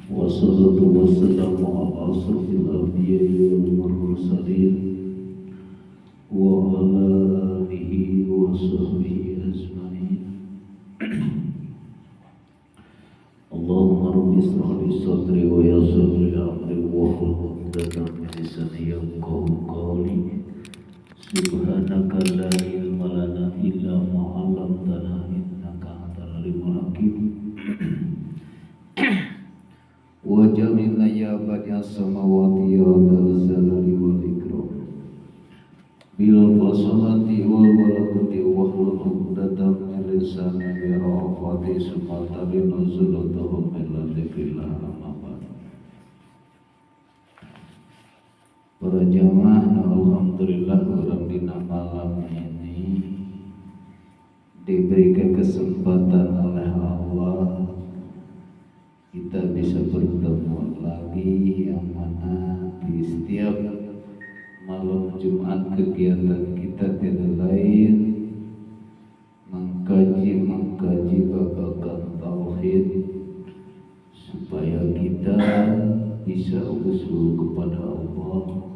Wassalatu wassalamu ala asrafil anbiya'i wal mursalin wa ala alihi wa sahbihi ajma'in. Allahumma rabbi ishrah li sadri wa yassir li amri wahlul 'uqdatam min lisani yafqahu qawli. Subhanaka la ilma lana illa ma 'allamtana innaka antal alimul hakim. Wa jamilna ya badi'as samawati ya dzal jalali wal ikram bil fasalati wal barakati wa hlul 'uqdatam min lisani yafqahu qawli nuzulatuhum min ladikillah amma ba'd. Para jamaah, alhamdulillah orang dina malam ini diberikan kesempatan oleh Allah kita bisa bertemu lagi, yang mana di setiap malam Jumat kegiatan kita tidak lain mengkaji babakan tauhid supaya kita bisa usul kepada Allah,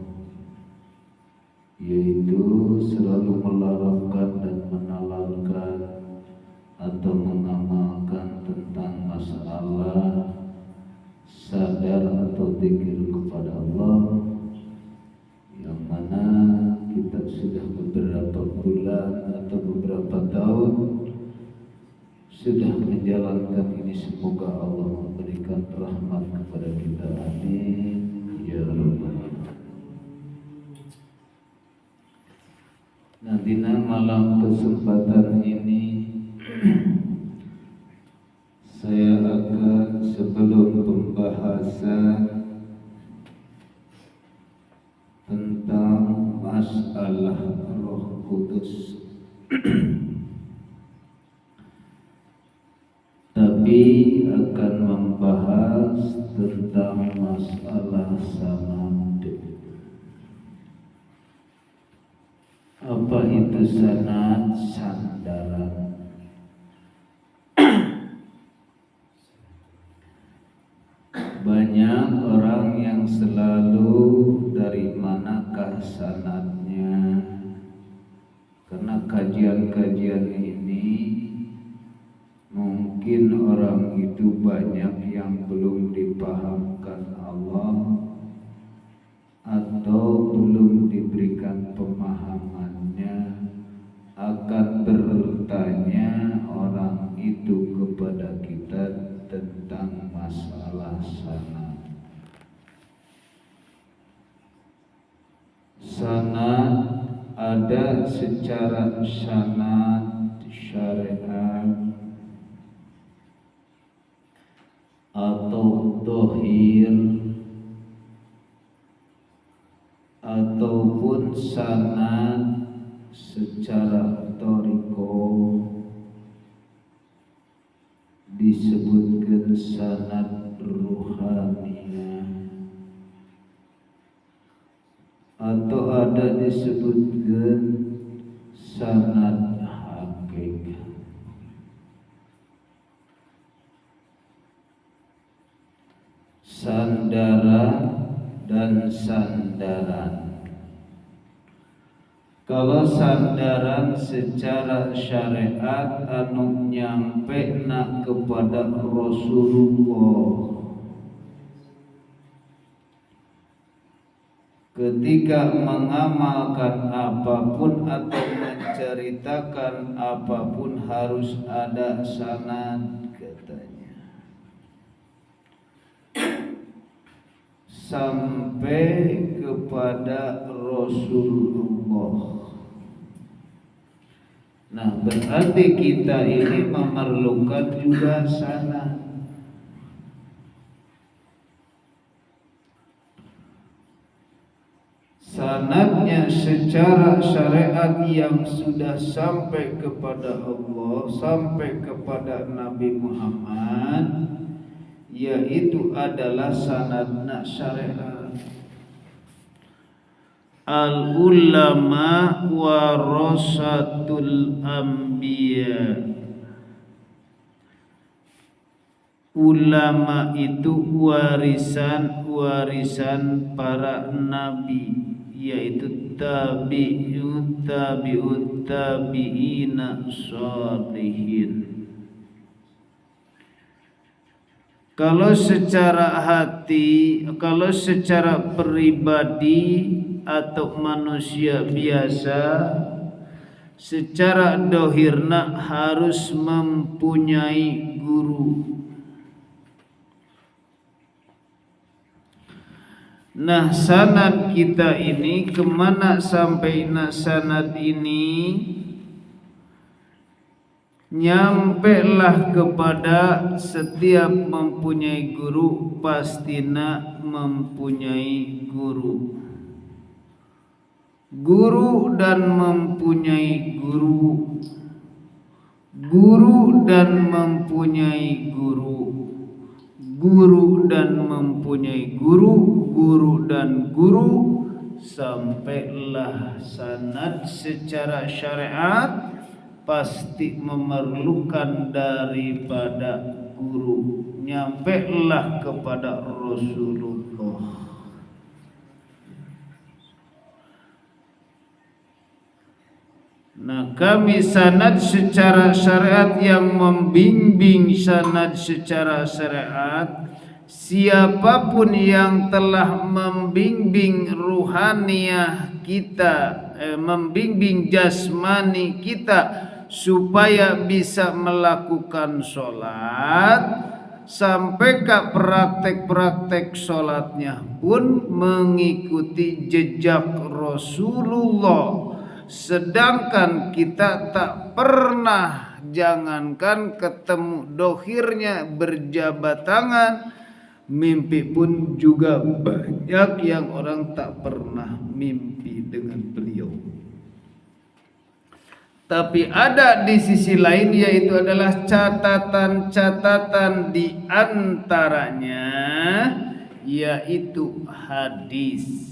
yaitu selalu melarangkan dan menalarkan atau mengamalkan tentang masalah sadar atau zikir kepada Allah, yang mana kita sudah beberapa bulan atau beberapa tahun sudah menjalankan ini. Semoga Allah memberikan rahmat kepada kita, amin ya rabbal alamin. Nah, dina malam kesempatan ini saya akan, sebelum pembahasan tentang masalah Roh Kudus, tapi akan membahas tentang masalah sanad. Apa itu sanad? Sandaran. Banyak orang yang selalu dari manakah sanadnya, karena kajian-kajian ini mungkin orang itu banyak yang belum dipahamkan Allah atau belum diberikan pemahamannya, akan bertanya orang itu kepada kita tentang masalah sanad. Sanad ada secara sanad syariat atau dohir, ataupun sanad secara toriko, disebutkan sanad ruhaniyah, atau ada disebutkan sanad hakikat. Sandaran dan sandaran. Kalau sandaran secara syariat anu nyampe nak kepada Rasulullah ketika mengamalkan apapun atau menceritakan apapun harus ada sanad, katanya, sampai kepada Rasulullah. Nah, berarti kita ini memerlukan juga sanad. Sanadnya secara syariat yang sudah sampai kepada Allah, sampai kepada Nabi Muhammad, yaitu adalah sanadna syariat. Al ulama warasatul anbiya. ulama itu warisan para nabi, yaitu tabi'ut tabi'ina sholihin. Kalau secara hati, kalau secara pribadi atau manusia biasa, secara dohirna harus mempunyai guru. Nah, sanad kita ini kemana sampai sanad ini? Nyampelah kepada setiap mempunyai guru pastina mempunyai guru. Guru dan mempunyai guru. Guru dan mempunyai guru. Guru dan mempunyai guru. Guru dan guru. Sampailah sanad secara syariat pasti memerlukan daripada guru. Nyampelah kepada Rasulullah. Nah, kami sanad secara syariat yang membimbing sanad secara syariat. Siapapun yang telah membimbing ruhaniyah kita, membimbing jasmani kita supaya bisa melakukan sholat, sampai ke praktek-praktek sholatnya pun mengikuti jejak Rasulullah. Sedangkan kita tak pernah, jangankan ketemu dohirnya berjabat tangan, mimpi pun juga banyak yang orang tak pernah mimpi dengan beliau. Tapi ada di sisi lain, yaitu adalah catatan-catatan di antaranya, yaitu hadis.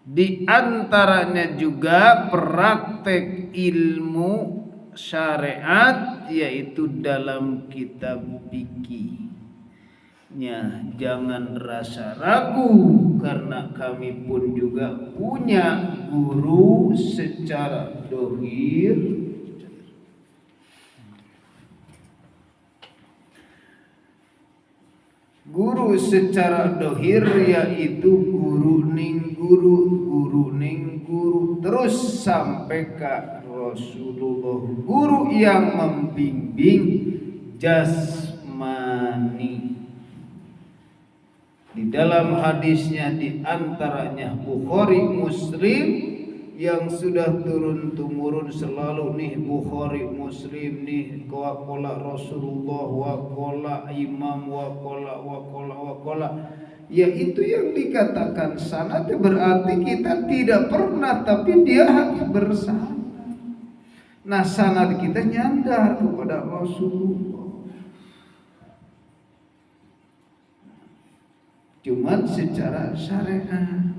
Di antaranya juga praktek ilmu syariat, yaitu dalam kitab fikih. Jangan rasa ragu, karena kami pun juga punya guru secara dohir. Guru secara dohir yaitu guru ning guru terus sampai ke Rasulullah. Guru yang membimbing jasmani. Di dalam hadisnya di antaranya Bukhari Muslim yang sudah turun temurun selalu nih, Bukhari Muslim nih, waqala Rasulullah, waqala Imam, waqala, yaitu yang dikatakan sanad berarti kita tidak pernah, tapi dia harus bersanad. Nah, sanad kita nyandar kepada Rasulullah. Cuman secara syariat.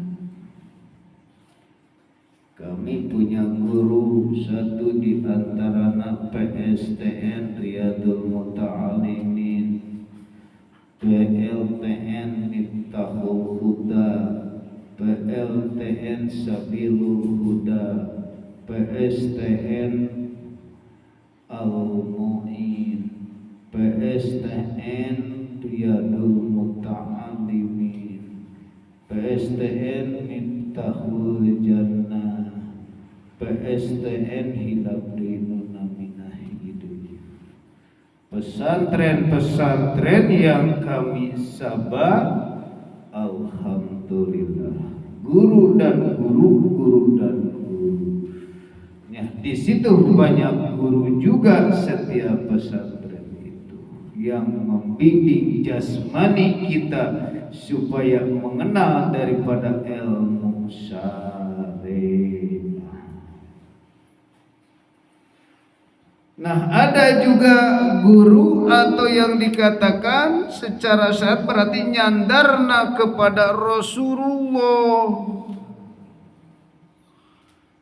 Kami punya guru satu di antaranya PSTN Riyadul Muta'alimin, PLTN Miftahul Huda, PLTN Sabilul Huda, PSTN Al-Mu'in, PSTN Riyadul Muta'alimin, PSTN Miftahul Jannah, PSTN Hilabrinuna Minah Hidup. Pesantren-pesantren yang kami sabar, alhamdulillah. Guru dan guru. Ya, di situ banyak guru juga setiap pesantren itu yang membimbing jasmani kita supaya mengenal daripada ilmu syar'i. Nah, ada juga guru atau yang dikatakan secara syariat berarti nyandarna kepada Rasulullah.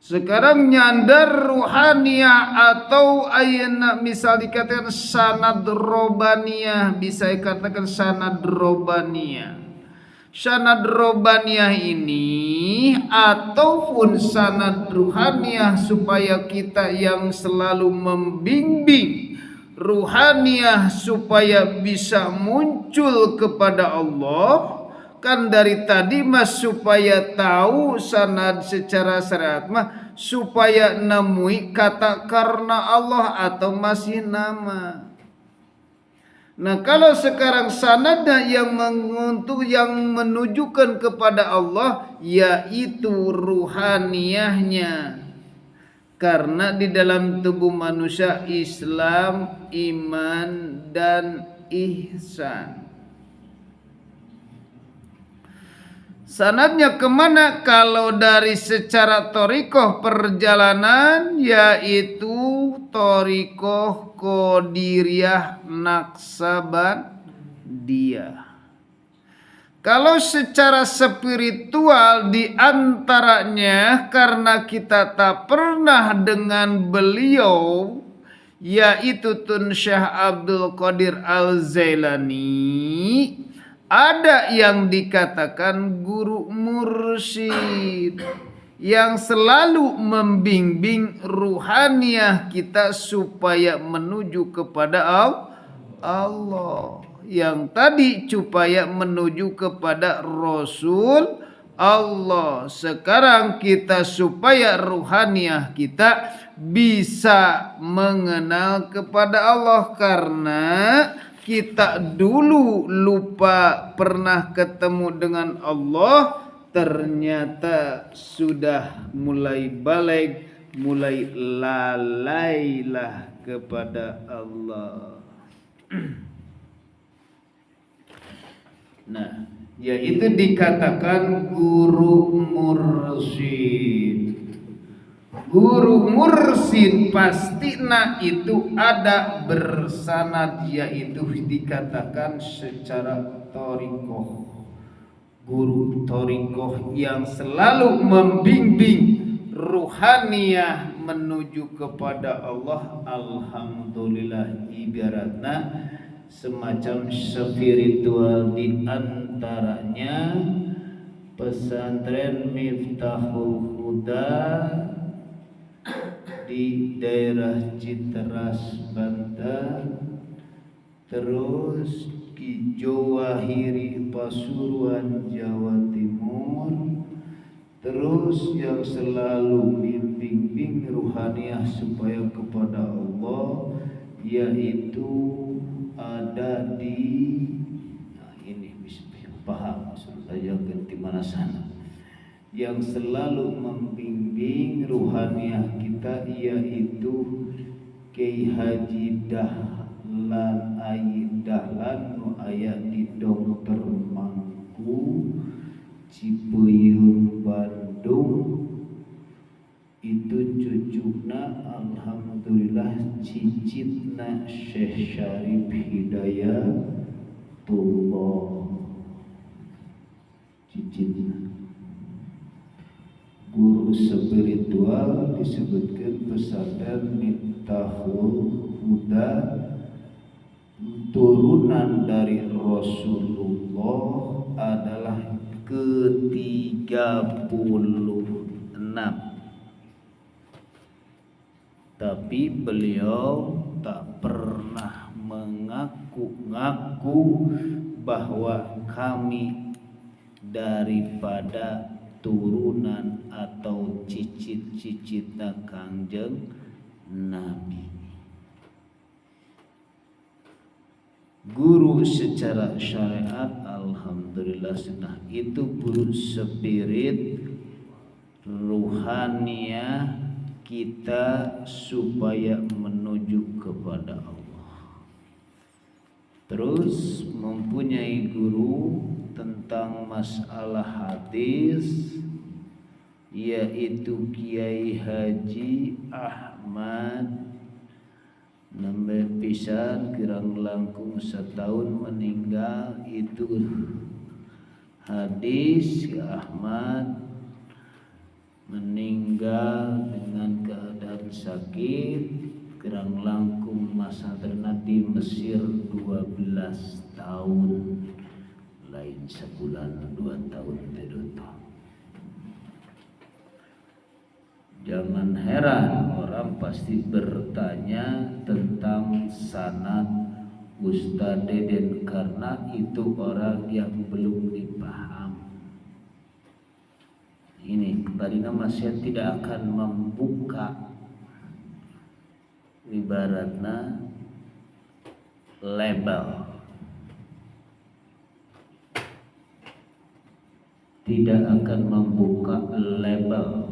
Sekarang nyandar ruhaniyah atau ayana misal dikatakan sanad robaniyah, bisa dikatakan sanad robaniyah. Sanad robaniyah ini ataupun sanad ruhaniyah supaya kita yang selalu membimbing ruhaniyah supaya bisa muncul kepada Allah. Kan dari tadi mas supaya tahu sanad secara syariat mah supaya nemui kata karena Allah atau masih nama. Nah kalau sekarang sanadnya yang menunjukkan kepada Allah yaitu ruhaniyahnya. Karena di dalam tubuh manusia Islam, iman dan ihsan. Sanadnya kemana? Kalau dari secara torikoh perjalanan yaitu torikoh Qadiriyah Naksabandiyah. Kalau secara spiritual diantaranya karena kita tak pernah dengan beliau yaitu Tun Syekh Abdul Qadir Al-Zailani. Ada yang dikatakan guru mursyid yang selalu membimbing ruhaniyah kita supaya menuju kepada Allah. Yang tadi supaya menuju kepada Rasul Allah. Sekarang kita supaya ruhaniyah kita bisa mengenal kepada Allah karena kita dulu lupa pernah ketemu dengan Allah, ternyata sudah mulai balik, mulai lalailah kepada Allah. Nah, yaitu dikatakan guru mursyid. Guru mursyid pastinya itu ada bersanad yaitu dikatakan secara torikoh. Guru torikoh yang selalu membimbing ruhaniyah menuju kepada Allah. Alhamdulillah ibaratnya semacam spiritual di antaranya pesantren Miftahul Huda di daerah Citeras Banten, terus Ki Jowahiri Pasuruan Jawa Timur, terus yang selalu membimbing ruhaniyah supaya kepada Allah yaitu ada di ini bisa paham saya di mana sana yang selalu membimbing ruhaniyah kita yaitu Kiai Haji Dahlan Dahlan nu aya di Dokter Mangku Cipeyung Bandung. Itu cucukna alhamdulillah cicitna Syekh Syarif Hidayatullah, cicitna guru spiritual disebutkan pesantren Miftahul Huda, turunan dari Rasulullah adalah ke-36, tapi beliau tak pernah mengaku-ngaku bahwa kami daripada turunan atau cicit-cicitna Kangjeng Nabi. Guru secara syariat alhamdulillah sunnah itu guru spirit ruhaniyah kita supaya menuju kepada Allah. Terus mempunyai guru tentang masalah hadis yaitu Kiai Haji Ahmad, nambah pisan kirang langkung setahun meninggal. Itu hadis Ahmad meninggal dengan keadaan sakit kerang langkung masa terna di Mesir 12 tahun, lain sebulan 2 tahun teduto. Jangan heran orang pasti bertanya tentang sanad Ustaz Deden karena itu orang yang belum dipaham. Ini tadi nama saya tidak akan membuka ibaratnya label, tidak akan membuka label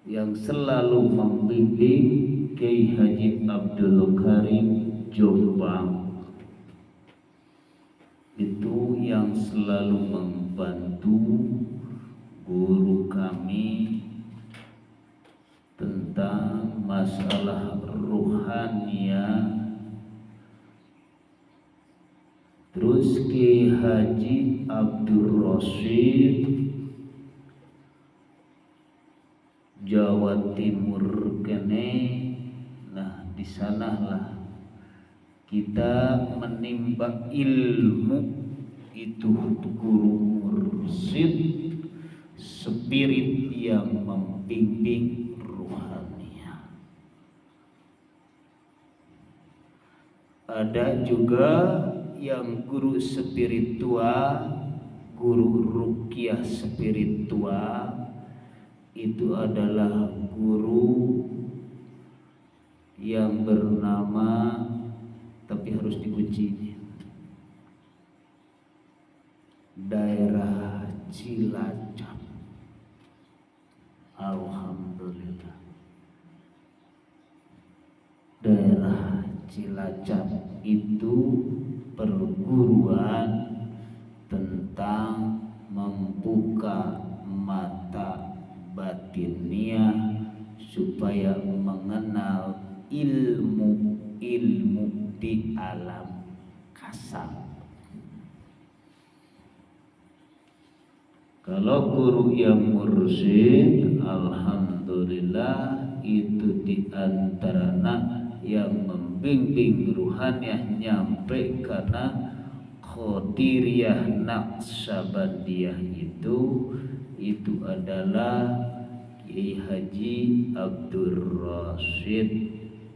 yang selalu membimbing Kiai Haji Abdul Karim Jombang, itu yang selalu membantu guru kami tentang masalah ruhaniyah. Terus Kiai Haji Abdul Rasyid Jawa Timur kene. Nah, di sanalah kita menimba ilmu itu guru mursyid, spirit yang membimbing ruhania. Ada juga yang guru spiritual, guru ruqyah spiritual, itu adalah guru yang bernama, tapi harus dikunci, daerah Cilacap. Alhamdulillah, daerah Cilacap itu perguruan tentang membuka mata batiniah supaya mengenal ilmu di alam kasar. Kalau guru yang mursyid, alhamdulillah itu diantaranya yang membimbing ruhaniah nyampe karena Qadiriyah Naqsabandiyah itu adalah Kiai Haji Abdul Rasyid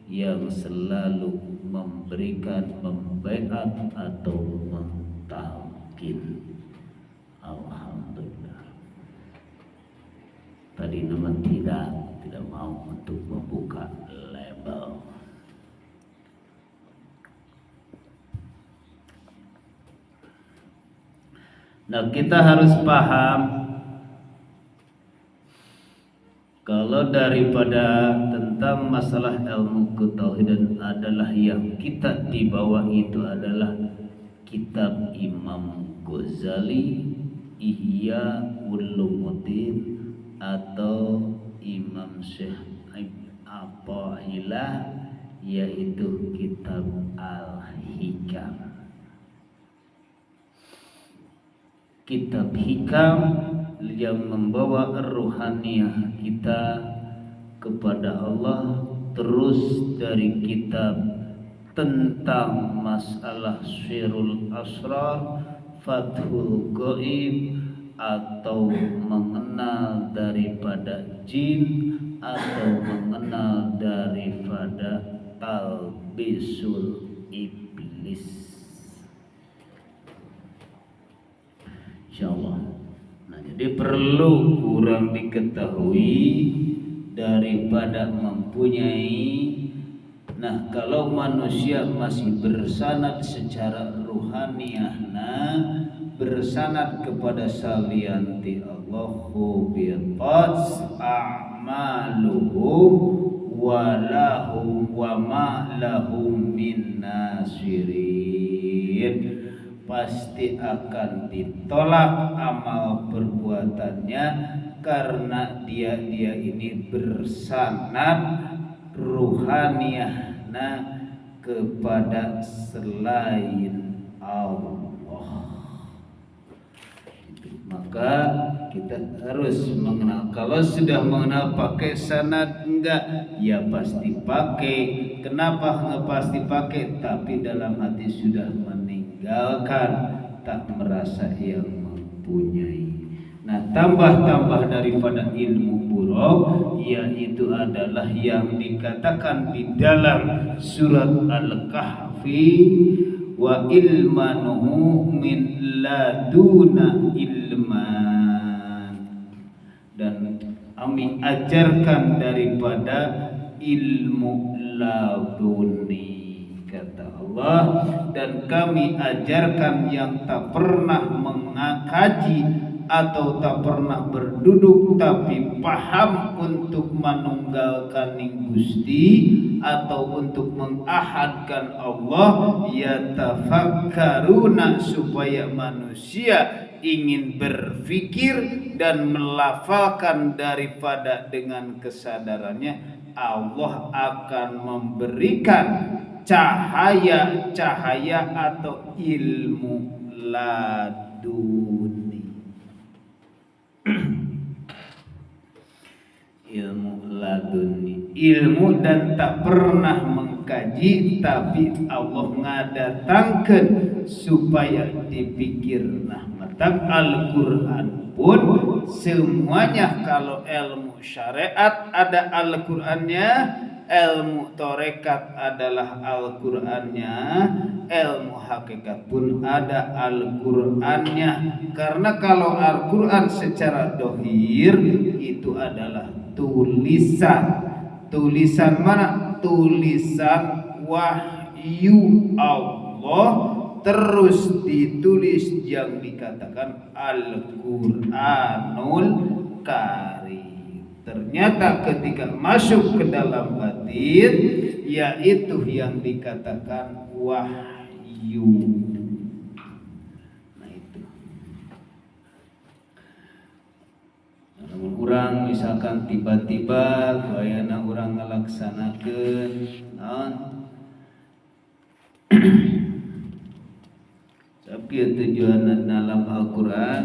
yang selalu memberikan membaiat atau mentalkin. Alhamdulillah. Tadi nama tidak mau untuk membuka label. Nah, kita harus paham kalau daripada tentang masalah ilmu ketauhidan adalah yang kita dibawa itu adalah kitab Imam Ghazali, Ihya Ulumuddin, atau Imam Syekh Athailah, yaitu kitab Al-Hikam. Kitab Hikam yang membawa ruhaniyah kita kepada Allah. Terus dari kitab tentang masalah Sirul Asrar, Fathul Ghaib, atau mengenal daripada jin, atau mengenal daripada talbisul iblis. Insyaallah. Nah, jadi perlu kurang diketahui daripada mempunyai. Nah, kalau manusia masih bersanad secara ruhaniyah, bersanad kepada salianti Allahu biqas a'maluhum walahum wa ma lahum min nasirin, pasti akan ditolak amal perbuatannya karena dia ini bersanad ruhaniyah kepada selain Allah. maka kita harus mengenal. Kalau sudah mengenal pakai sanad enggak, ya pasti pakai. Kenapa enggak pasti pakai? Tapi dalam hati sudah meninggalkan, tak merasa yang mempunyai. Nah, tambah-tambah daripada ilmu buruk, yaitu adalah yang dikatakan di dalam surat Al-Kahfi, wa ilmanuhu min laduna ilman, dan kami ajarkan daripada ilmu laduni, kata Allah, dan kami ajarkan yang tak pernah mengkaji atau tak pernah berduduk tapi paham untuk menunggalkan Gusti atau untuk mengahadkan Allah, ya tafakkaruna, supaya manusia ingin berfikir dan melafalkan daripada dengan kesadarannya, Allah akan memberikan cahaya-cahaya atau ilmu laduni. Ilmu laduni, ilmu dan tak pernah mengkaji, tapi Allah ngadatangkan supaya dipikir. Nah, matak Al-Quran pun semuanya, kalau ilmu syariat ada Al-Qurannya, ilmu torekat adalah Al-Qurannya, ilmu hakikat pun ada Al-Qurannya. Karena kalau Al-Quran secara dohir itu adalah tulisan. Tulisan mana? Tulisan wahyu Allah, terus ditulis yang dikatakan Al-Quranul Karim. Ternyata ketika masuk ke dalam batin, yaitu yang dikatakan wahyu. Nah itu. Namun orang misalkan tiba-tiba bayana orang ngelaksanakan tapi tujuan dalam Al-Quran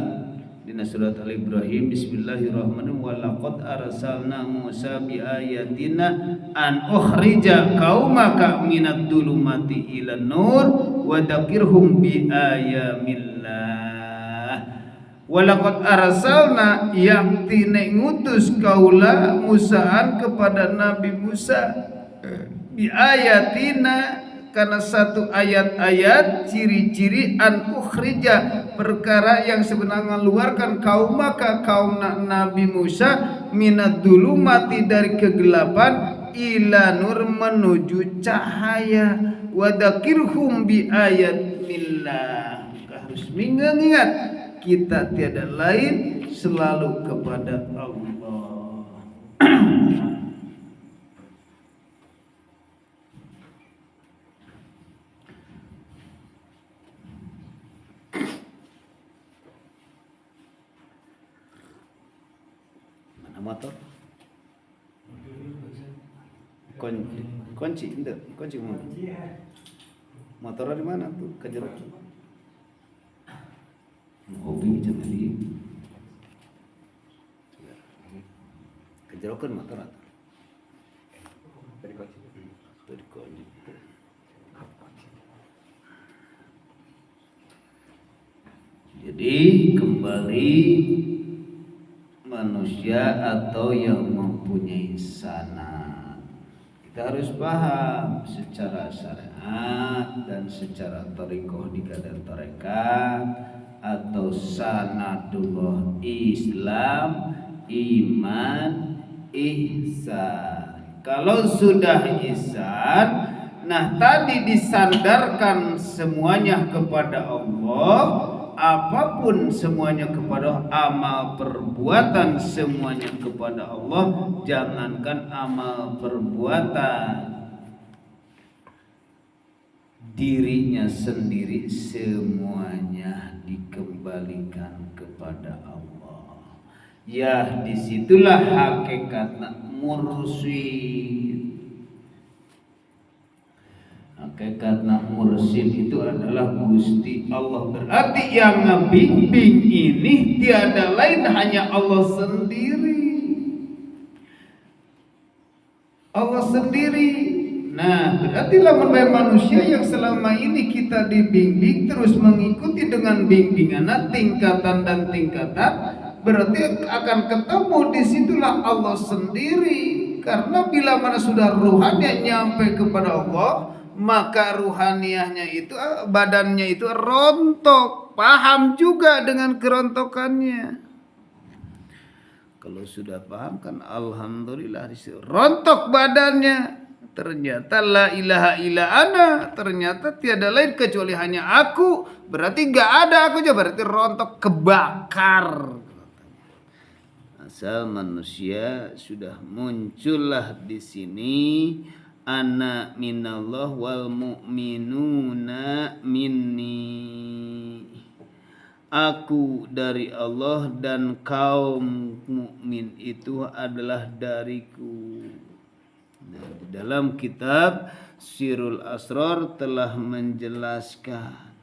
di surat Al-Ibrahim, bismillahirrahmanirrahim, walaqad arsalna Musa biayatina an ukhrija qaumaka minad dhulumati ilan nur wa dzakirhum biayamillah. Walaqad arsalna, yakti ngutus kaula Musaan kepada Nabi Musa biayatina, karena satu ayat-ayat ciri-ciri an ukhrija, perkara yang sebenarnya mengeluarkan kaumaka, kaum Nabi Musa, minad dhulumati, dari kegelapan, ila nur, menuju cahaya, wa dzakirhum bi ayatillah. Harus mengingat kita tiada lain selalu kepada Allah. Motor kunci enggak, kunci motor di mana tuh, kejerok hobi jangan di kejerokan motor atau dari kunci. Jadi kembali, manusia atau yang mempunyai sanad, kita harus paham secara syariat dan secara thariqah dikatakan tarekat atau sanadullah, Islam, iman, ihsan. Kalau sudah ihsan, nah tadi disandarkan semuanya kepada Allah, apapun semuanya kepada amal perbuatan semuanya kepada Allah. Jangankan amal perbuatan, dirinya sendiri semuanya dikembalikan kepada Allah. Ya, disitulah hakikatnya mursyid. Hakikatna mursyid itu adalah Gusti Allah. Berarti yang ngebimbing ini tiada lain hanya Allah sendiri. Allah sendiri. Nah, berarti lamun bae manusia yang selama ini kita dibimbing terus mengikuti dengan bimbingan tingkatan dan tingkatan, berarti akan ketemu disitulah Allah sendiri. Karena bila mana sudah ruhannya nyampe kepada Allah, maka ruhaniahnya itu, badannya itu rontok, paham juga dengan kerontokannya. Kalau sudah paham kan alhamdulillah, rontok badannya. Ternyata la ilaha illa ana, ternyata tiada lain kecuali hanya aku. Berarti enggak ada aku aja, berarti rontok, kebakar. Asal manusia sudah muncullah di sini, ana minallah wal mu'minuna minni. Aku dari Allah dan kaum mukmin itu adalah dariku. Nah, di dalam kitab Sirul Asrar telah menjelaskan.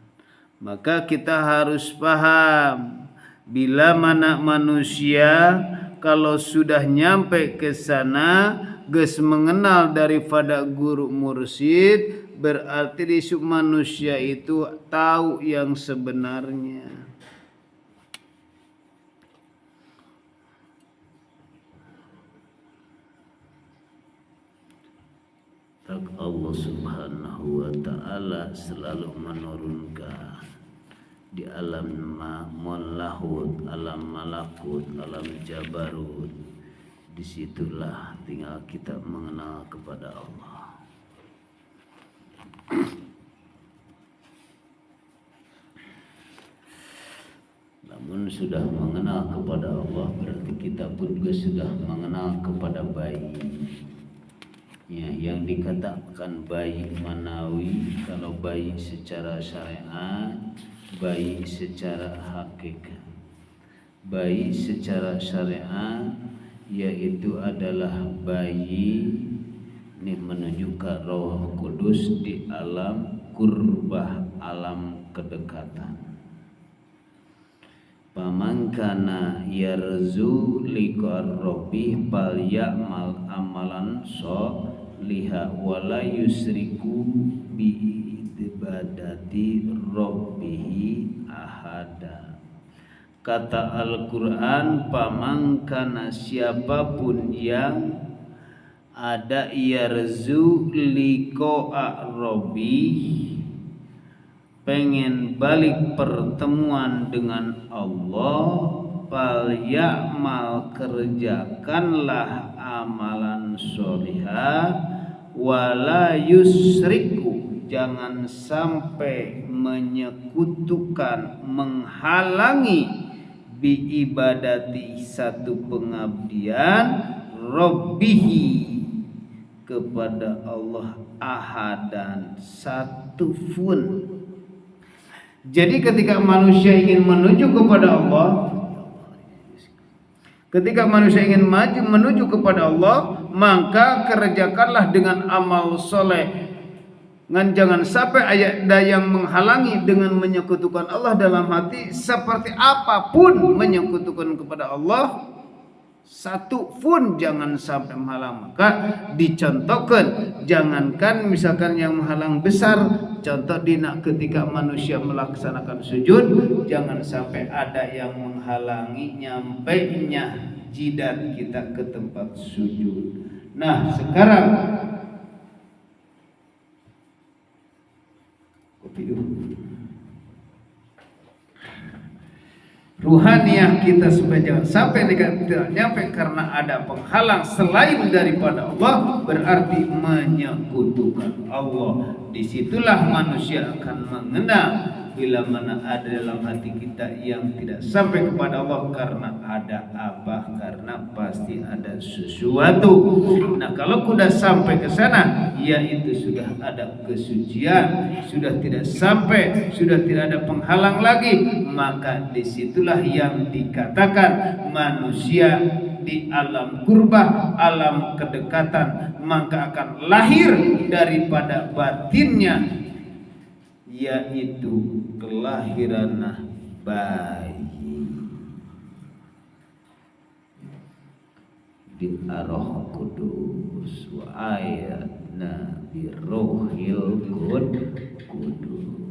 Maka kita harus paham, bila mana manusia kalau sudah nyampe ke sana geus mengenal daripada guru mursyid, berarti di manusia itu tahu yang sebenarnya. Allah Subhanahu wa ta'ala selalu menurunkan di alam lahut, alam malakut, alam jabarut. Disitulah tinggal kita mengenal kepada Allah. Namun sudah mengenal kepada Allah, berarti kita pun juga sudah mengenal kepada bayi. Ya, yang dikatakan bayi manawi, kalau bayi secara syariat, bayi secara hakikat. Bayi secara syariat yaitu adalah bayi ini menuju ke Roh Kudus di alam kurbah, alam kedekatan. Pamangkana yarzu liqar rabbih fal ya'mal amalan liha wala yusriku bi ibadati rabbih ahada. Kata Al-Quran, pamangkana siapapun yang ada yarzu liqa'a rabbih, pengen balik pertemuan dengan Allah, fal ya'mal, kerjakanlah amalan sholihah, wala yusriku, jangan sampai menyekutukan, menghalangi, bi ibadati, satu pengabdian, rabbihi, kepada Allah, ahadan, satu pun. Jadi ketika manusia ingin menuju kepada Allah, ketika manusia ingin menuju kepada Allah, maka kerjakanlah dengan amal soleh. Jangan sampai ada yang menghalangi dengan menyekutukan Allah dalam hati, seperti apapun menyekutukan kepada Allah, satu pun jangan sampai menghalang. Maka dicontohkan, jangankan misalkan yang menghalang besar, contoh dina ketika manusia melaksanakan sujud, jangan sampai ada yang menghalangi nyampainya jidat kita ke tempat sujud. Nah, sekarang ruhaniah kita supaya jangan sampai tidak nyampe karena ada penghalang selain daripada Allah, berarti menyekutukan Allah. Disitulah manusia akan mengenal bila mana ada dalam hati kita yang tidak sampai kepada Allah karena ada apa? Karena pasti ada sesuatu. Nah, kalau sudah sampai ke sana, yaitu sudah ada kesucian, sudah tidak sampai, sudah tidak ada penghalang lagi, maka disitulah yang dikatakan manusia di alam kurbah, alam kedekatan, maka akan lahir daripada batinnya, yaitu kelahiran bayi. Di Ar-Roh Kudus wa ayatna bi Rohil Kudus.